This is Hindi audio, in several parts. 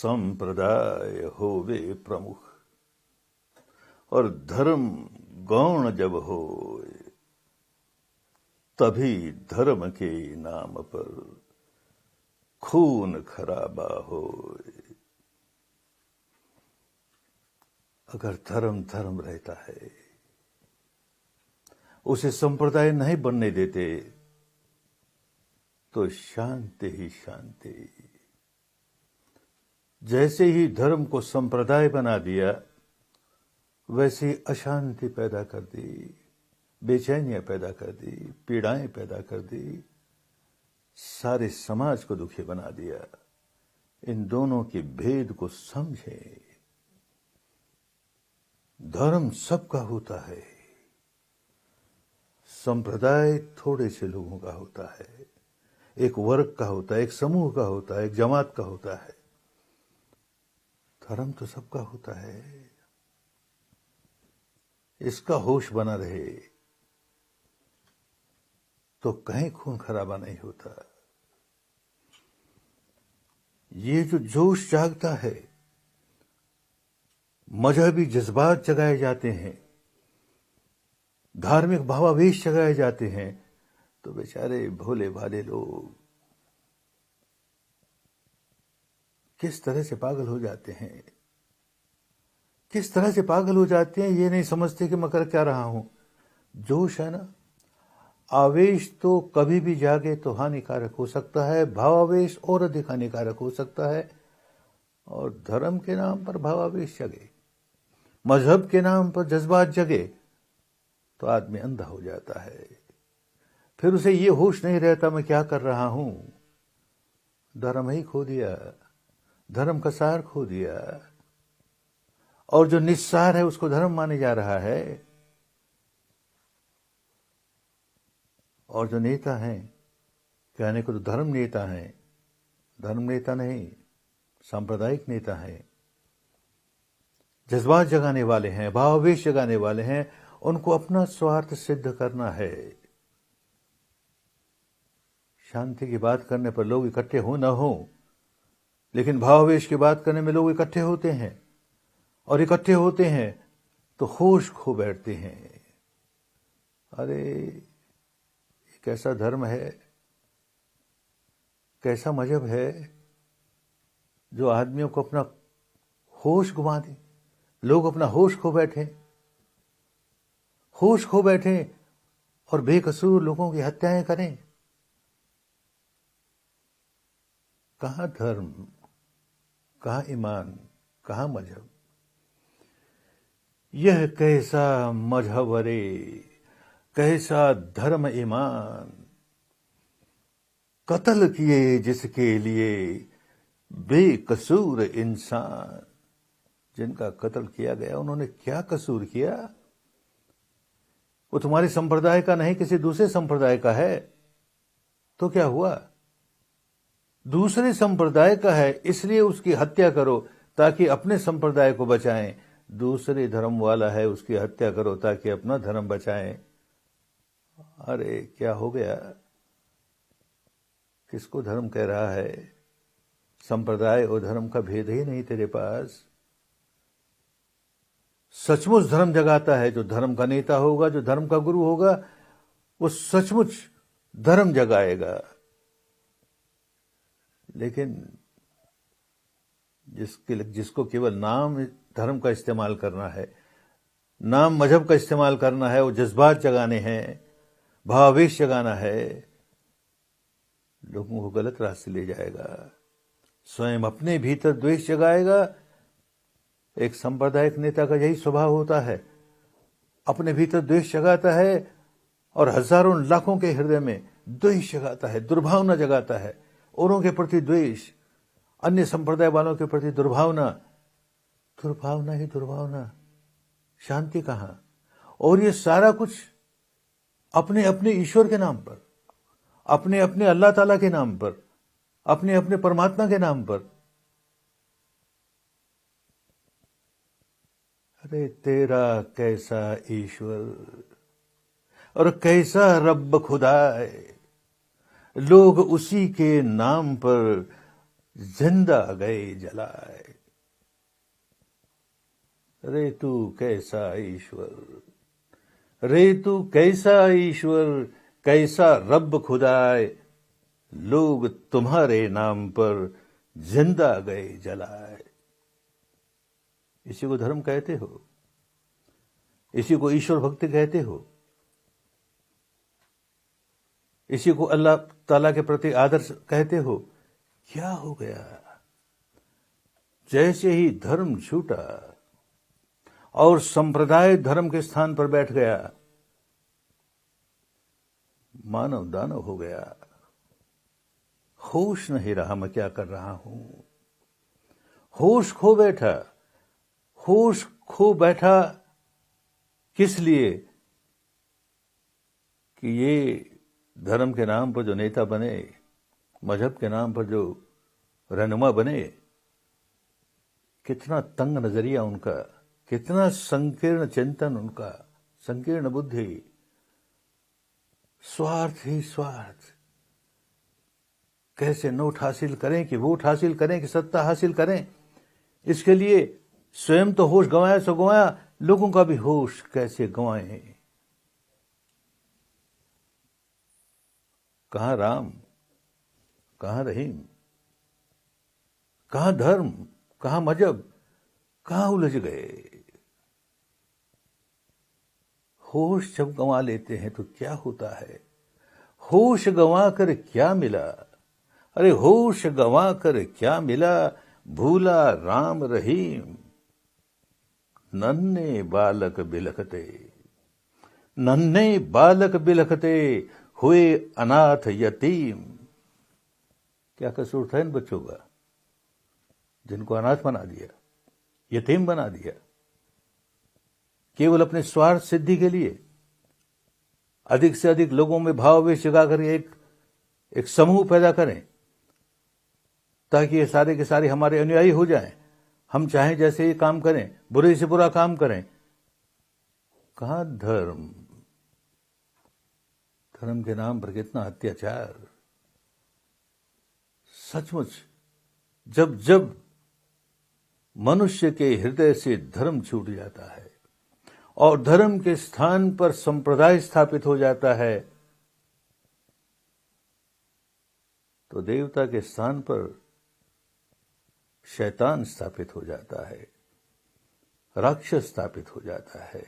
संप्रदाय होवे प्रमुख और धर्म गौण जब हो, तभी धर्म के नाम पर खून खराबा हो। अगर धर्म धर्म रहता है, उसे संप्रदाय नहीं बनने देते, तो शांति ही शांति। जैसे ही धर्म को संप्रदाय बना दिया, वैसे ही अशांति पैदा कर दी, बेचैनियां पैदा कर दी, पीड़ाएं पैदा कर दी, सारे समाज को दुखी बना दिया। इन दोनों के भेद को समझें। धर्म सबका होता है, संप्रदाय थोड़े से लोगों का होता है, एक वर्ग का होता है, एक समूह का होता है, एक जमात का होता है। धर्म तो सबका होता है। इसका होश बना रहे तो कहीं खून खराबा नहीं होता। ये जो जोश जागता है, मजहबी जज्बात जगाए जाते हैं, धार्मिक भावावेश जगाए जाते हैं, तो बेचारे भोले भाले लोग किस तरह से पागल हो जाते हैं, किस तरह से पागल हो जाते हैं, ये नहीं समझते कि मैं कर क्या रहा हूं। जोश है ना, आवेश तो कभी भी जागे तो हानिकारक हो सकता है, भावावेश और अधिक हानिकारक हो सकता है। और धर्म के नाम पर भावावेश जगे, मजहब के नाम पर जज्बात जगे, तो आदमी अंधा हो जाता है। फिर उसे ये होश नहीं रहता मैं क्या कर रहा हूं। धर्म ही खो दिया, धर्म का सार खो दिया। और जो निस्सार है उसको धर्म माने जा रहा है। और जो नेता हैं, कहने को तो धर्म नेता हैं, धर्म नेता नहीं, सांप्रदायिक नेता हैं, जज्बात जगाने वाले हैं, भावावेश जगाने वाले हैं। उनको अपना स्वार्थ सिद्ध करना है। शांति की बात करने पर लोग इकट्ठे हो न हो, लेकिन भावावेश की बात करने में लोग इकट्ठे होते हैं, और इकट्ठे होते हैं तो होश खो बैठते हैं। अरे कैसा धर्म है, कैसा मजहब है जो आदमियों को अपना होश गुमा दे। लोग अपना होश खो बैठे, होश खो बैठे और बेकसूर लोगों की हत्याएं करें। कहां धर्म, कहां ईमान, कहां मजहब। यह कैसा मजहब रे, कैसा धर्म ईमान, कत्ल किए जिसके लिए बेकसूर इंसान। जिनका कत्ल किया गया उन्होंने क्या कसूर किया। वो तुम्हारे संप्रदाय का नहीं, किसी दूसरे संप्रदाय का है, तो क्या हुआ। दूसरे संप्रदाय का है इसलिए उसकी हत्या करो ताकि अपने संप्रदाय को बचाएं। दूसरे धर्म वाला है, उसकी हत्या करो ताकि अपना धर्म बचाएं। अरे क्या हो गया, किसको धर्म कह रहा है। संप्रदाय और धर्म का भेद ही नहीं तेरे पास। सचमुच धर्म जगाता है जो धर्म का नेता होगा, जो धर्म का गुरु होगा, वो सचमुच धर्म जगाएगा। लेकिन जिसको केवल नाम धर्म का इस्तेमाल करना है, नाम मजहब का इस्तेमाल करना है, वो जज्बात जगाने हैं, भावावेश जगाना है, लोगों को गलत रास्ते ले जाएगा, स्वयं अपने भीतर द्वेष जगाएगा। एक सांप्रदायिक नेता का यही स्वभाव होता है, अपने भीतर द्वेष जगाता है और हजारों लाखों के हृदय में द्वेष जगाता है, दुर्भावना जगाता है, औरों के प्रति द्वेष, अन्य संप्रदाय वालों के प्रति दुर्भावना, दुर्भावना ही दुर्भावना, शांति कहां। और ये सारा कुछ अपने अपने ईश्वर के नाम पर, अपने अपने अल्लाह ताला के नाम पर, अपने अपने परमात्मा के नाम पर। अरे तेरा कैसा ईश्वर और कैसा रब खुदा है, लोग उसी के नाम पर जिंदा गए जलाए। रे तू कैसा ईश्वर, रे तू कैसा ईश्वर, कैसा रब खुदाए, लोग तुम्हारे नाम पर जिंदा गए जलाए। इसी को धर्म कहते हो, इसी को ईश्वर भक्ति कहते हो, इसी को अल्लाह ताला के प्रति आदर कहते हो। क्या हो गया? जैसे ही धर्म छूटा और संप्रदाय धर्म के स्थान पर बैठ गया, मानव दानव हो गया। होश नहीं रहा मैं क्या कर रहा हूं। होश खो बैठा। होश खो बैठा किस लिए? कि ये धर्म के नाम पर जो नेता बने, मजहब के नाम पर जो रहनुमा बने, कितना तंग नजरिया उनका, कितना संकीर्ण चिंतन उनका, संकीर्ण बुद्धि, स्वार्थ ही स्वार्थ। कैसे नोट हासिल करें, कि वोट हासिल करें, कि सत्ता हासिल करें, इसके लिए स्वयं तो होश गंवाया सो गंवाया, लोगों का भी होश कैसे गंवाएं। कहां राम, कहां रहीम, कहां धर्म, कहां मजहब, कहां उलझ गए। होश जब गंवा लेते हैं तो क्या होता है? होश गंवा कर क्या मिला? अरे होश गंवा कर क्या मिला, भूला राम रहीम। नन्हे बालक बिलखते, नन्हे बालक बिलखते, हुए अनाथ यतीम। क्या कसूर था इन बच्चों का, जिनको अनाथ बना दिया, यतीम बना दिया, केवल अपने स्वार्थ सिद्धि के लिए। अधिक से अधिक लोगों में भावावेश जगाकर एक समूह पैदा करें, ताकि ये सारे के सारे हमारे अनुयायी हो जाएं। हम चाहें जैसे ये काम करें, बुरे से बुरा काम करें। कहां धर्म? धर्म के नाम पर कितना अत्याचार। सचमुच जब जब मनुष्य के हृदय से धर्म छूट जाता है और धर्म के स्थान पर संप्रदाय स्थापित हो जाता है, तो देवता के स्थान पर शैतान स्थापित हो जाता है, राक्षस स्थापित हो जाता है।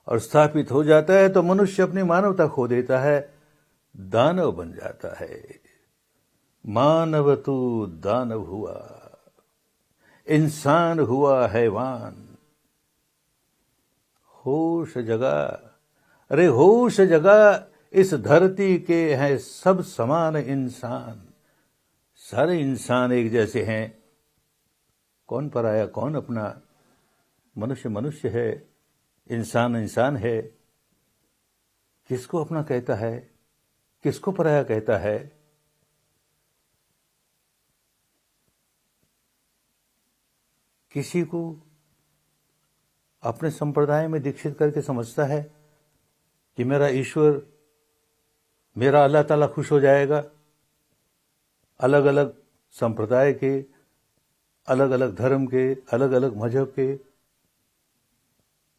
और स्थापित हो जाता है तो मनुष्य अपनी मानवता खो देता है, दानव बन जाता है। मानव तू दानव हुआ, इंसान हुआ हैवान। होश जगा, अरे होश जगा, इस धरती के हैं सब समान इंसान। सारे इंसान एक जैसे हैं। कौन पराया, कौन अपना? मनुष्य मनुष्य है, इंसान इंसान है। किसको अपना कहता है, किसको पराया कहता है? किसी को अपने संप्रदाय में दीक्षित करके समझता है कि मेरा ईश्वर, मेरा अल्लाह ताला खुश हो जाएगा। अलग अलग संप्रदाय के, अलग अलग धर्म के, अलग अलग मजहब के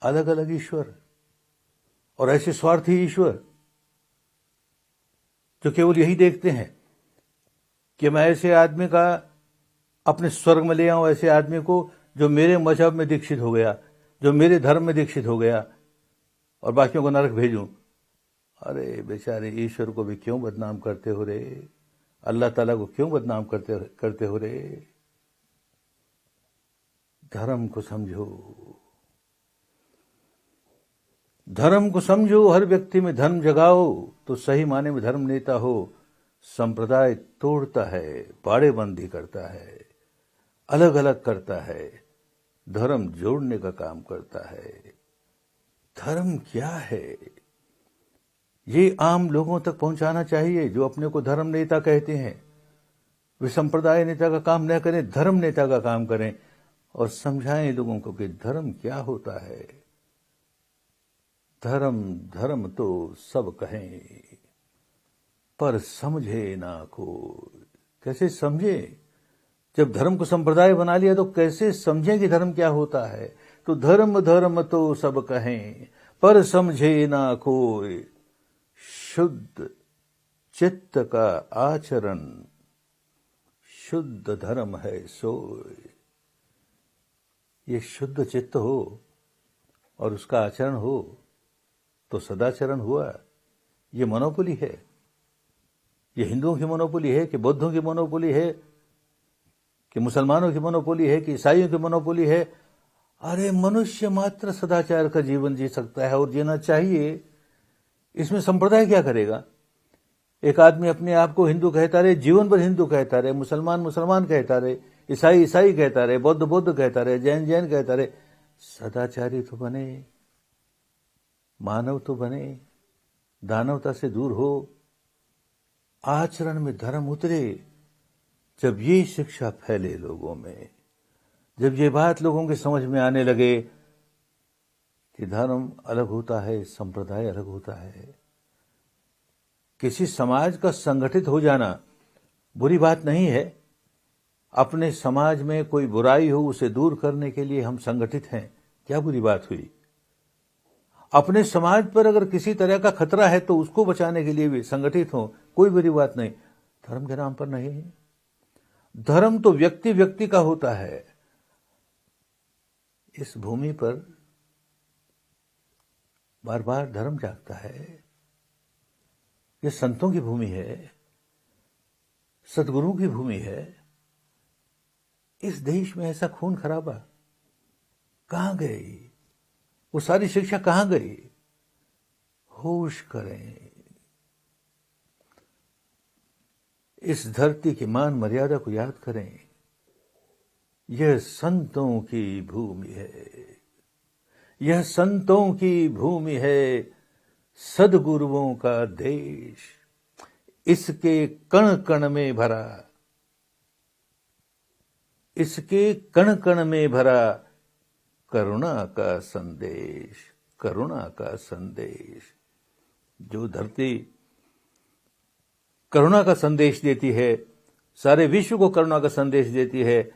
अलग अलग ईश्वर, और ऐसे स्वार्थी ईश्वर जो केवल यही देखते हैं कि मैं ऐसे आदमी का अपने स्वर्ग में ले आऊं, ऐसे आदमी को जो मेरे मजहब में दीक्षित हो गया, जो मेरे धर्म में दीक्षित हो गया, और बाकियों को नरक भेजूं। अरे बेचारे ईश्वर को भी क्यों बदनाम करते हो रे? अल्लाह ताला को क्यों बदनाम करते हो रे? धर्म को समझो, धर्म को समझो। हर व्यक्ति में धर्म जगाओ तो सही माने में धर्म नेता हो। संप्रदाय तोड़ता है, बाड़ेबंदी करता है, अलग अलग करता है, धर्म जोड़ने का काम करता है। धर्म क्या है, ये आम लोगों तक पहुंचाना चाहिए। जो अपने को धर्म नेता कहते हैं, वे संप्रदाय नेता का काम न करें, धर्म नेता का काम करें और समझाएं लोगों को कि धर्म क्या होता है। धर्म धर्म तो सब कहें, पर समझे ना कोई। कैसे समझे? जब धर्म को संप्रदाय बना लिया तो कैसे समझें कि धर्म क्या होता है। तो धर्म धर्म तो सब कहें, पर समझे ना कोई, शुद्ध चित्त का आचरण, शुद्ध धर्म है सोय। ये शुद्ध चित्त हो और उसका आचरण हो तो सदाचरण हुआ। ये मोनोपोली है। ये हिंदुओं की मोनोपोली है कि बौद्धों की मोनोपोली है कि मुसलमानों की मोनोपोली है कि ईसाइयों की मोनोपोली है? अरे मनुष्य मात्र सदाचार का जीवन जी सकता है और जीना चाहिए। इसमें संप्रदाय क्या करेगा? एक आदमी अपने आप को हिंदू कहता रहे, जीवन भर हिंदू कहता रहे, मुसलमान मुसलमान कहता रहे, ईसाई ईसाई कहता रहे, बौद्ध बौद्ध कहता रहे, जैन जैन कहता रहे। सदाचारी तो बने, मानव तो बने, दानवता से दूर हो, आचरण में धर्म उतरे। जब ये शिक्षा फैले लोगों में, जब ये बात लोगों के समझ में आने लगे कि धर्म अलग होता है, संप्रदाय अलग होता है। किसी समाज का संगठित हो जाना बुरी बात नहीं है। अपने समाज में कोई बुराई हो उसे दूर करने के लिए हम संगठित हैं, क्या बुरी बात हुई? अपने समाज पर अगर किसी तरह का खतरा है तो उसको बचाने के लिए भी संगठित हो, कोई बुरी बात नहीं। धर्म के नाम पर नहीं। धर्म तो व्यक्ति व्यक्ति का होता है। इस भूमि पर बार बार धर्म जागता है। ये संतों की भूमि है, सदगुरुओं की भूमि है। इस देश में ऐसा खून खराबा कहां गई? वो सारी शिक्षा कहां गई? होश करें। इस धरती की मान मर्यादा को याद करें। यह संतों की भूमि है, यह संतों की भूमि है, सदगुरुओं का देश। इसके कण कण में भरा, इसके कण कण में भरा करुणा का संदेश, करुणा का संदेश। जो धरती करुणा का संदेश देती है, सारे विश्व को करुणा का संदेश देती है,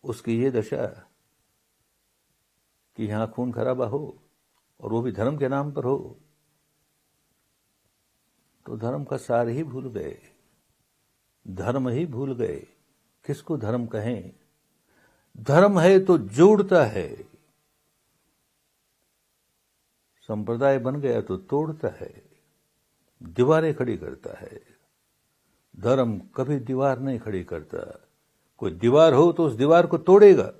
उसकी ये दशा कि यहां खून खराबा हो और वो भी धर्म के नाम पर हो, तो धर्म का सार ही भूल गए, धर्म ही भूल गए। किसको धर्म कहें? धर्म है तो जोड़ता है, संप्रदाय बन गया तो तोड़ता है, दीवारें खड़ी करता है। धर्म कभी दीवार नहीं खड़ी करता। कोई दीवार हो तो उस दीवार को तोड़ेगा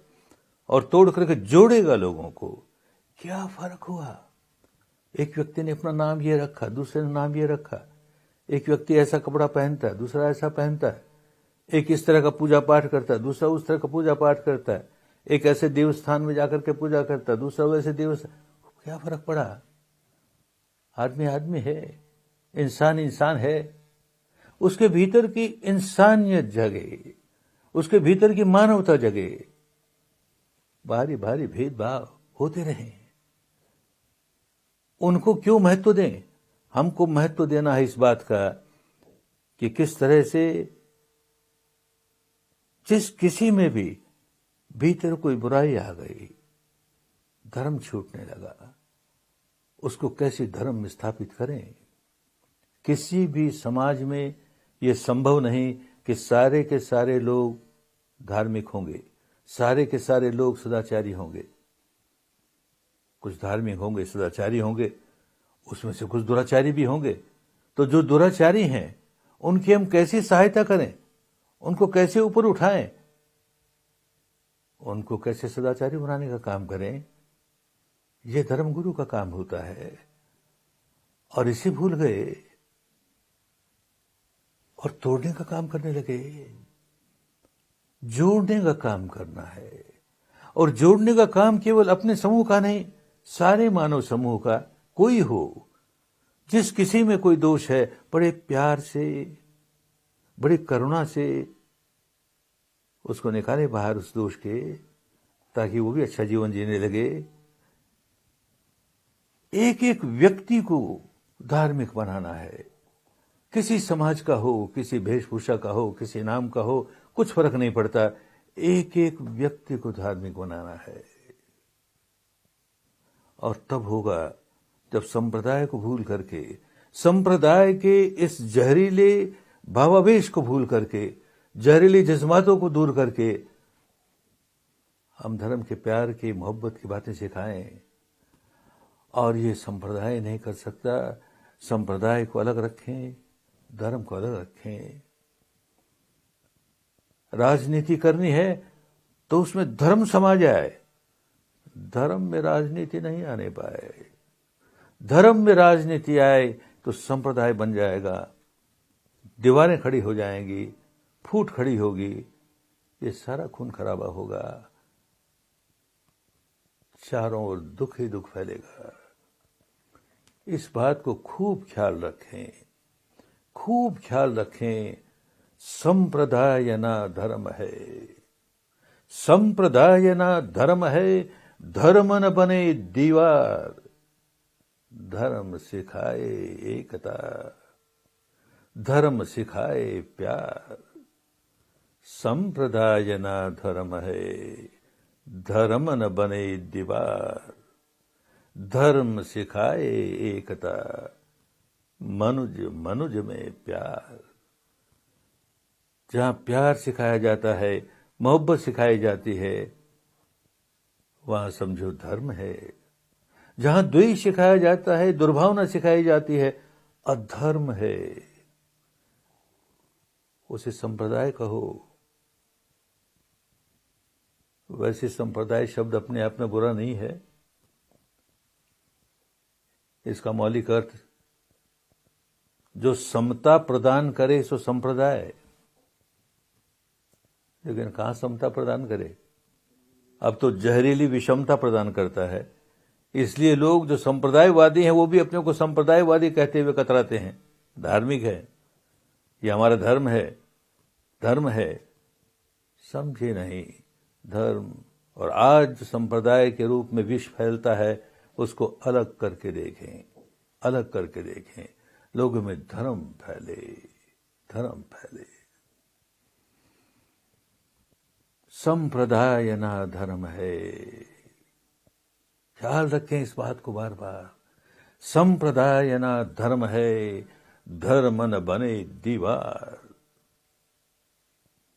और तोड़ करके जोड़ेगा लोगों को। क्या फर्क हुआ? एक व्यक्ति ने अपना नाम ये रखा, दूसरे ने नाम ये रखा। एक व्यक्ति ऐसा कपड़ा पहनता है, दूसरा ऐसा पहनता है। एक इस तरह का पूजा पाठ करता है, दूसरा उस तरह का पूजा पाठ करता है। एक ऐसे देवस्थान में जाकर के पूजा करता है, दूसरा वैसे देवस्थान। क्या फर्क पड़ा? आदमी आदमी है, इंसान इंसान है। उसके भीतर की इंसानियत जगे, उसके भीतर की मानवता जगे। भारी भारी भेदभाव होते रहे, उनको क्यों महत्व दें? हमको महत्व देना है इस बात का कि किस तरह से जिस किसी में भी भीतर कोई बुराई आ गई, धर्म छूटने लगा, उसको कैसे धर्म में स्थापित करें। किसी भी समाज में यह संभव नहीं कि सारे के सारे लोग धार्मिक होंगे, सारे के सारे लोग सदाचारी होंगे। कुछ धार्मिक होंगे, सदाचारी होंगे, उसमें से कुछ दुराचारी भी होंगे। तो जो दुराचारी हैं उनकी हम कैसे सहायता करें, उनको कैसे ऊपर उठाएं, उनको कैसे सदाचारी बनाने का काम करें? यह धर्मगुरु का काम होता है। और इसे भूल गए और तोड़ने का काम करने लगे। जोड़ने का काम करना है, और जोड़ने का काम केवल अपने समूह का नहीं, सारे मानव समूह का। कोई हो, जिस किसी में कोई दोष है, बड़े प्यार से, बड़ी करुणा से उसको निकाले बाहर उस दोष के, ताकि वो भी अच्छा जीवन जीने लगे। एक एक व्यक्ति को धार्मिक बनाना है। किसी समाज का हो, किसी वेशभूषा का हो, किसी नाम का हो, कुछ फर्क नहीं पड़ता। एक एक व्यक्ति को धार्मिक बनाना है। और तब होगा जब संप्रदाय को भूल करके, संप्रदाय के इस जहरीले भावावेश को भूल करके, जहरीले जज्बातों को दूर करके हम धर्म के प्यार की, मोहब्बत की बातें सिखाएं। और ये संप्रदाय नहीं कर सकता। संप्रदाय को अलग रखें, धर्म को अलग रखें। राजनीति करनी है तो उसमें धर्म समा जाए, धर्म में राजनीति नहीं आने पाए। धर्म में राजनीति आए तो संप्रदाय बन जाएगा, दीवारें खड़ी हो जाएंगी, फूट खड़ी होगी, ये सारा खून खराबा होगा, चारों ओर दुख ही दुख फैलेगा। इस बात को खूब ख्याल रखें, खूब ख्याल रखें। संप्रदाय ना धर्म है, संप्रदाय ना धर्म है, धर्म न बने दीवार, धर्म सिखाए एकता, धर्म सिखाए प्यार। संप्रदाय ना धर्म है, धर्म न बने दीवार, धर्म सिखाए एकता, मनुज मनुज में प्यार। जहां प्यार सिखाया जाता है, मोहब्बत सिखाई जाती है, वहां समझो धर्म है। जहां द्वेष सिखाया जाता है, दुर्भावना सिखाई जाती है, अधर्म है। उसे संप्रदाय कहो। वैसे संप्रदाय शब्द अपने आप में बुरा नहीं है। इसका मौलिक अर्थ जो समता प्रदान करे सो संप्रदाय। लेकिन कहां समता प्रदान करे? अब तो जहरीली विषमता प्रदान करता है। इसलिए लोग जो संप्रदायवादी हैं वो भी अपने को संप्रदायवादी कहते हुए कतराते हैं। धार्मिक है, ये हमारा धर्म है, धर्म है। समझे नहीं धर्म। और आज संप्रदाय के रूप में विष फैलता है, उसको अलग करके देखें, अलग करके देखें। लोगों में धर्म फैले, धर्म फैले। संप्रदाय ना धर्म है। ख्याल रखें इस बात को बार बार। संप्रदाय ना धर्म है, धर्म न बने दीवार,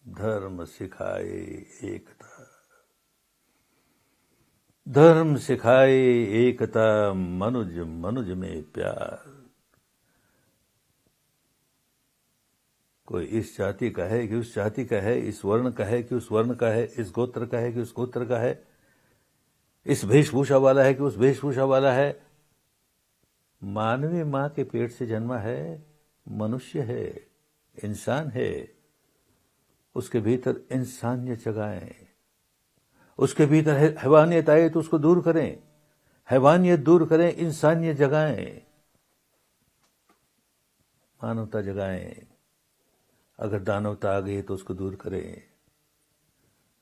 धर्म सिखाए एकता, धर्म सिखाए एकता, मनुज मनुज में प्यार। कोई इस जाति का है कि उस जाति का है, इस वर्ण का है कि उस वर्ण का है, इस गोत्र का है कि उस गोत्र का है, इस वेशभूषा वाला है कि उस वेशभूषा वाला है। मानवीय मां के पेट से जन्मा है, मनुष्य है, इंसान है। उसके भीतर इंसानियत जगाएं। उसके भीतर हैवानियत आए तो उसको दूर करें, हैवानियत दूर करें, इंसानियत जगाएं, मानवता जगाएं। अगर दानवता आ गई तो उसको दूर करें।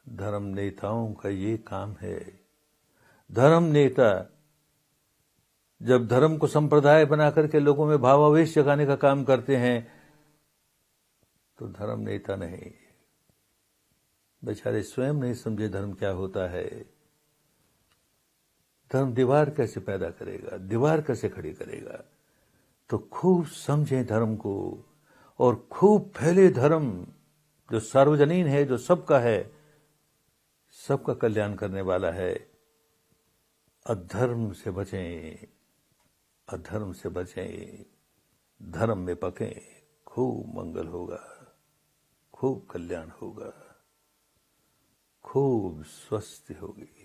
धर्म नेताओं का ये काम है। धर्म नेता जब धर्म को संप्रदाय बना करके लोगों में भावावेश जगाने का काम करते हैं तो धर्म नेता नहीं, बेचारे स्वयं नहीं समझे धर्म क्या होता है। धर्म दीवार कैसे पैदा करेगा, दीवार कैसे खड़ी करेगा। तो खूब समझें धर्म को और खूब फैले धर्म जो सार्वजनीन है, जो सबका है, सबका कल्याण करने वाला है। अधर्म से बचें, अधर्म से बचें, धर्म में पकें। खूब मंगल होगा, खूब कल्याण होगा, खूब स्वस्थ होगी।